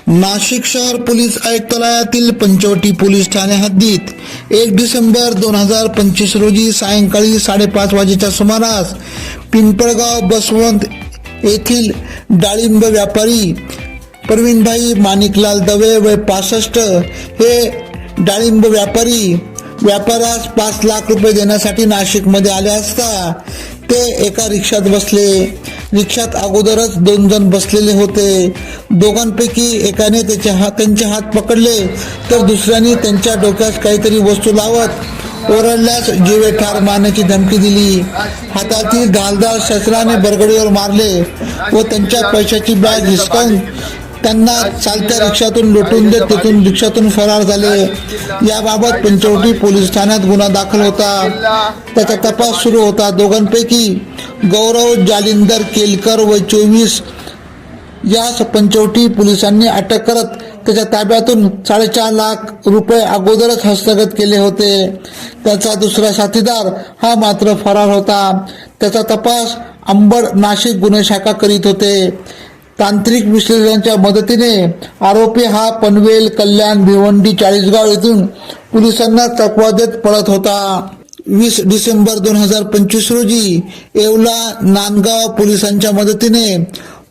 नाशिक शहर police आयुक्तालयातील Panchavati police Thane हद्दीत 1 डिसेंबर 2025 रोजी सायंकाळी 5:30 वाजेच्या सुमारास पिंपळगाव बसवंत येथील डाळिंब व्यापारी प्रवीणभाई माणिकलाल दवे वय 65 हे डाळिंब व्यापारी व्यापारास 5 लाख रुपये देण्यासाठी नाशिकमध्ये आले असता ते एका रिक्षात बसले. रिक्षात अगोदरच 2 जण बसलेले होते. दोघांपैकी एकाने त्यांचे हात पकडले तर दुसऱ्याने त्यांच्या डोक्यास काहीतरी वस्तू लावत ओरडल्यास जीवे ठार मारण्याची धमकी दिली. हातातील धारदार शस्त्राने बरगडीवर मारले व त्यांच्या पैशाची बॅग हिसकावून त्यांना चालत्या रिक्षातून लुटून देत तेथून रिक्षातून फरार झाले. याबाबत पंचवटी पोलीस ठाण्यात गुन्हा दाखल होता. त्याचा तपास सुरू होता. दोघांपैकी गौरव जालिंदर केलकर व 24 यास पंचवटी पोलिसांनी अटक करत त्याच्या ताब्यातून 4.5 लाख रुपये अगोदरच हस्तगत केले होते. त्याचा दुसरा साथीदार हा मात्र फरार होता. त्याचा तपास अंबड नाशिक गुन्हे शाखा करीत होते. तांत्रिक विश्लेषणाच्या मदतीने आरोपी हा पनवेल, कल्याण, भिवंडी, चाळीसगाव येथून पोलिसांना चकवा देत पळत होता. 20 डिसेंबर 2025 रोजी येवला नांदगाव पोलिसांच्या मदतीने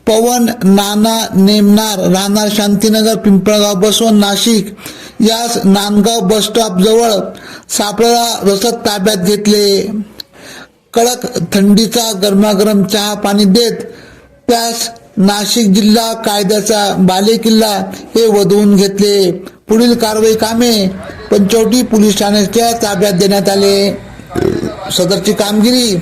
पवन नाना नेमनार राहणार शांतीनगर पिंपळगाव बसवंत नाशिक यास नांदगाव बस स्टॉप जवळ सापळा रसद ताब्यात घेतले. कडक थंडीचा गरमागरम चहा पाणी देत त्यास नाशिक जिल्हा कायद्याचा बालेकिल्ला हे वधवून घेतले. पुढील कारवाई कामे पंचवटी पोलीस ठाण्याच्या ताब्यात देण्यात आले. सदरची कामगिरी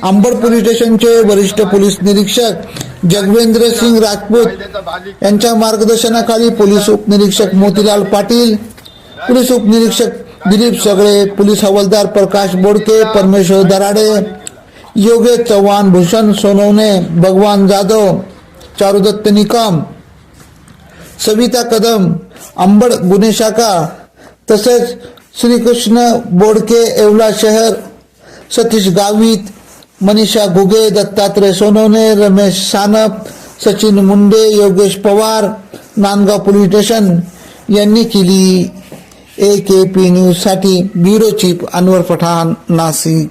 अंबड पोलीस स्टेशनचे वरिष्ठ पोलीस निरीक्षक जगवेंद्र सिंग राजपूत यांच्या मार्गदर्शनाखाली पोलीस उपनिरीक्षक मोतीलाल पाटील, पोलीस उपनिरीक्षक दिलीप सगळे, पोलीस हवालदार प्रकाश बोडके, परमेश्वर दराडे, योगेश चव्हाण, भूषण सोनवणे, भगवान जाधव, चारुदत्त निकम, सविता कदम, अंबड गुन्हे शाखा तसेच श्रीकृष्ण बोडके येवला शहर, सतीश गावित, मनीषा घुगे, दत्तात्रय सोनवणे, रमेश सानप, सचिन मुंडे, योगेश पवार, नांदगाव पोलीस स्टेशन यांनी केली. AKP न्यूज साठी ब्युरो चीफ अनवर पठाण, नाशिक.